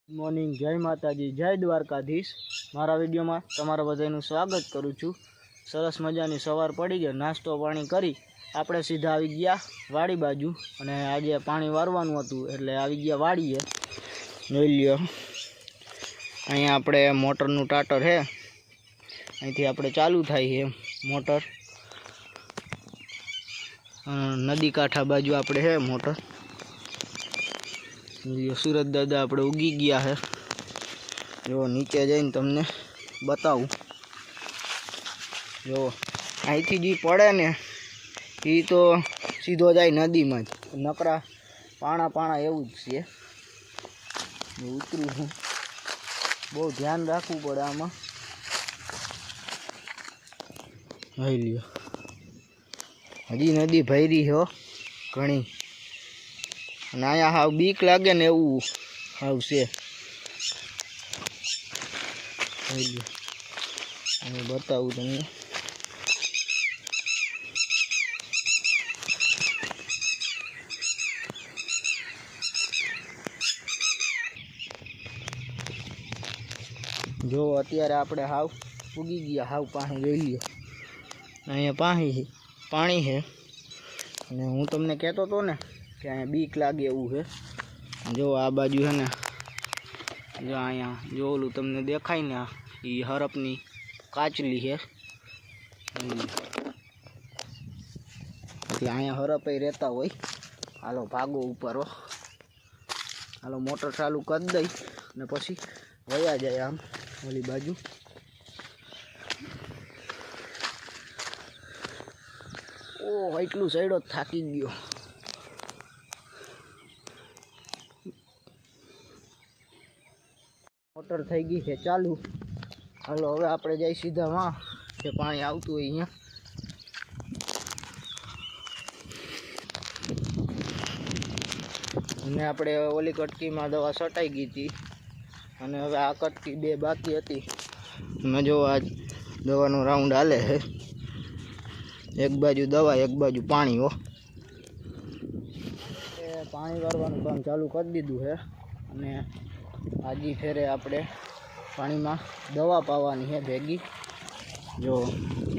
Morning, જય માતાજી, જય દ્વારકાધીશ। મારા વિડીયોમાં તમારા બધાનું સ્વાગત કરું છું। સરસ મજાની સવાર પડી ગઈ, નાસ્તો પાણી કરી આપણે સીધા આવી ગયા વાડી બાજુ। અને આજે પાણી વારવાનું હતું એટલે આવી ગયા વાડીએ। જોઈ લ્યો, અહીંયા આપણે મોટરનું ટાટર છે, અહીંથી આપણે ચાલુ થાય છે મોટર। નદી કાંઠા બાજુ આપણે છે મોટર। सूरत दादा આપણે ઉગી ગયા है। જો નીચે જઈને તમને બતાવું। જો અહીંથી જે પડે ને એ તો સીધો જાય નદીમાં જ, નકરા પાણા એવું જ છે। ઉતરું છું, બહુ ધ્યાન રાખવું પડે આમાં। જોઈ લ્યો, હજી નદી ભરી છે ઘણી, અને અહીંયા હાવ બીક લાગે ને એવું હાવ છે। અને બતાવું તમને। જો અત્યારે આપણે હાવ ઉગી ગયા, હાવ પાણી જોઈ લ્યો, અહીંયા પાણી છે। અને હું તમને કહેતો હતો ને કે અહીંયા બીક લાગે એવું છે। જો આ બાજુ છે ને, જો અહીંયા જો ઓલું તમને દેખાય ને, એ હરપની કાચલી છે, એટલે અહીંયા હરપે રહેતા હોય। હાલો ભાગો ઉપર, હાલો મોટર ચાલુ કરી દઈ ને પછી વયા જાય આમ ઓલી બાજુ। ઓહ, એટલું સાઈડો થાકી ગયો। मोटर थी गई है चालू। हलो हवे आपणे जाई सीधा वहाँ के पानी आवतुं होय अहींया। अने आपणे ओली कटकी में दवा सटाई गई थी अने हवे आ कटकी बे बाकी हती। मैं जो आज दवानो राउंड हाले है, एक बाजू दवा एक बाजू पानी हो। पानी वारवानुं काम चालू कर दीधुं है अने आजी फेरे आपणे पानी में दवा पावानी है भेगी। जो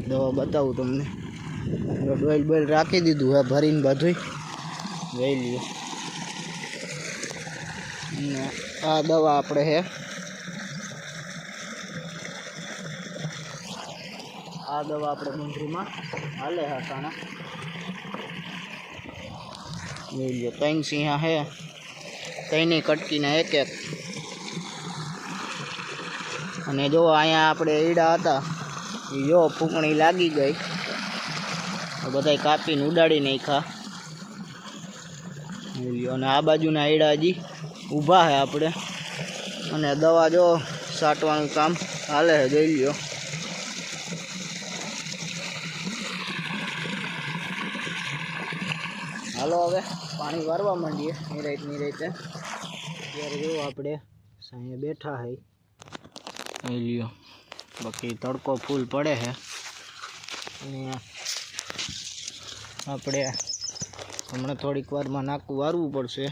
दवा बताऊँ तमने, जो डोल बोल राखी दीधुं है भरीने बधुंय जोई ल्यो। आ दवा आपणे है, आ दवा आपणे मंजरी में हाले है साणा जोई ल्यो। 3 सिंहा है, 3 कटकी ना एक एक। અને જો અહીંયા આપણે ઈડા હતા એ જો ફૂંકણી લાગી ગઈ, બધાય કાપીને ઉડાડી નાખ્યા। અને આ બાજુના ઈડા હજી ઊભા છે આપણે, અને દવા જો છાંટવાનું કામ હાલે છે જોઈ લ્યો। હાલો હવે પાણી વારવા માંડીએ નિરાતે। ત્યારે જો આપણે સાંજે બેઠા है लियो, बाकी तड़को फूल पड़े है। अपने हमने थोड़ीक वार में नाकू वारवू पड़शे।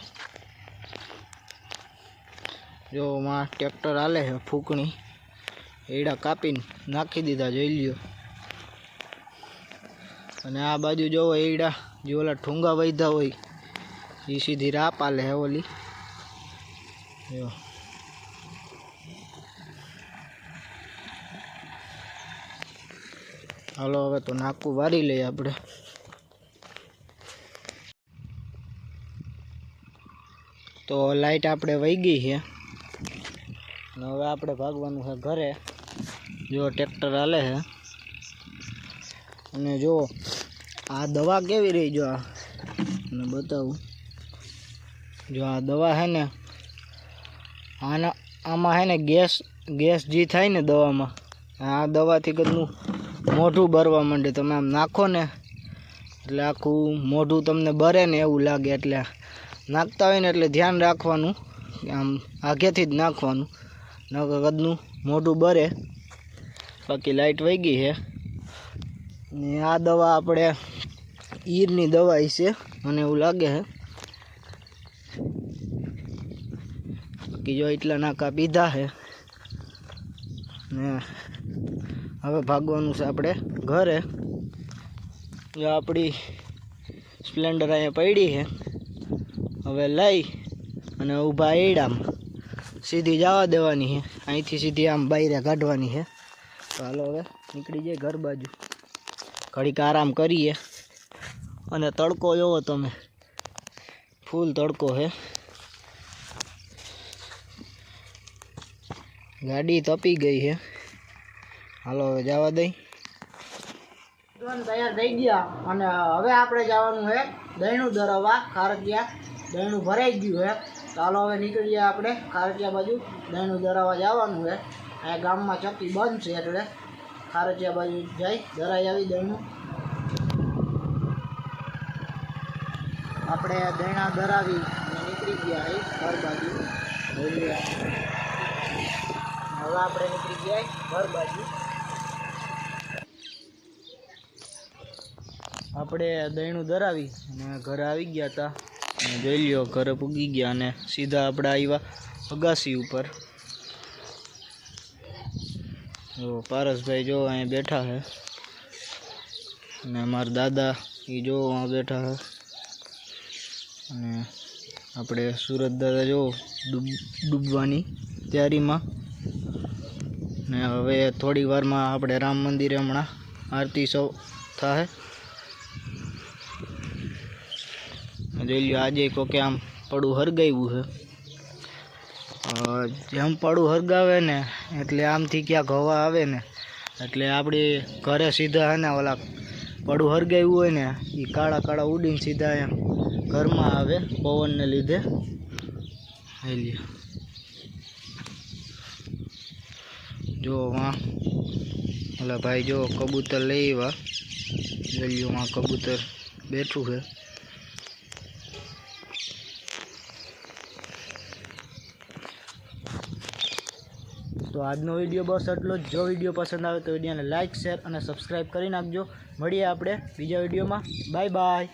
जो वहाँ ट्रेक्टर आले है फूकणी एड़ा कापीने नाखी दीधा जोई लियो। अने आ बाजू जो एड़ा जो ओला ठूंगा वहीधा होय ए सीधी राप आले है ओली। जो हालो हवे तो नाकू वारी ले आपणे। तो लाइट आपणे वही गई है, हवे आपणे भागवानुं है घरे। जो ट्रेक्टर हाले है, अने जो आ दवा केवी रही जो आ बताऊँ। जो आ दवा है ने आना आमा है ने गैस जी थाय ने दवा में, आ दवा थी कदनुं मोढुं भरवा मांडे। तमे आम नाखो ने एटले आखुं मोढुं तमने भरे ने एवुं लागे, एटले नाखता होय ने एटले ध्यान राखवानुं, आम आगेथी ज नाखवानुं, नकर कदनुं मोढुं भरे। बाकी लाइट वही गई है। ने आ दवा आपणे ईरनी दवा छे, मने एवुं लागे है। બાકી જો એટલા નાકા પીધા છે ને હવે ભાગવાનું છે આપણે ઘરે. જો આપણી સ્પ્લેન્ડર અહીંયા પડી છે, હવે લઈ અને ઊભા એડામાં સીધી જવા દેવાની છે. અહીંથી સીધી આમ બહાર કાઢવાની છે. તો હાલો હવે નીકળી જાય ઘર બાજુ, ઘડીક આરામ કરીએ. અને તડકો જોવો તમે, ફૂલ તડકો છે. ગાડી તપી ગઈ છે. હાલો હવે જવા દઈ. તૈયાર થઈ ગયા અને હવે આપણે જવાનું છે દહીણું ધરાવવા ખારકિયા. દહીણું ભરાઈ ગયું છે. ચાલો હવે નીકળીએ આપણે ખારકિયા બાજુ દહીણું ધરાવવા જવાનું છે. અહીંયા ગામમાં ચક્કી બંધ છે એટલે ખારકિયા બાજુ જઈ ધરાઈ આવી દહીણું. આપણે દહીણા ધરાવી અને નીકળી ગયા ઘર બાજુ. હવે આપણે નીકળી ગયા ઘર બાજુ. આપણે દહીણું ધરાવી અને ઘરે આવી ગયા હતા. અને જોઈ લ્યો ઘરે પૂગી ગયા અને સીધા આપણે આવ્યા અગાસી ઉપર. જો પારસભાઈ જો અહીંયા બેઠા છે અને અમારા દાદા એ જો અહીંયા બેઠા છે. અને આપણે સુરત દાદા જો ડૂબવાની તૈયારીમાં. ને હવે થોડી વારમાં આપણે રામ મંદિરે હમણાં આરતી સૌ થાય. જોઈ લો આજે કોકે આમ પડું હરગાવ્યું છે. જેમ પડું હરગાવે ને એટલે આમથી ક્યાંક હવા આવે ને એટલે આપણી ઘરે સીધા હે ને ઓલા પડું હરગાવ્યું હોય ને એ કાળા કાળા ઉડીને સીધા એમ ઘરમાં આવે પવનને લીધે. જો વાં ઓલા ભાઈ જો કબૂતર લઈ આવ્યા. જોઈ લ્યો વાં કબૂતર બેઠું છે. તો આજનો વિડીયો બસ એટલો જ. જો વિડીયો પસંદ આવે તો વિડીયોને લાઇક, શેર અને સબસ્ક્રાઈબ કરી નાખજો. મળીએ આપણે બીજા વિડીયોમાં. Bye bye.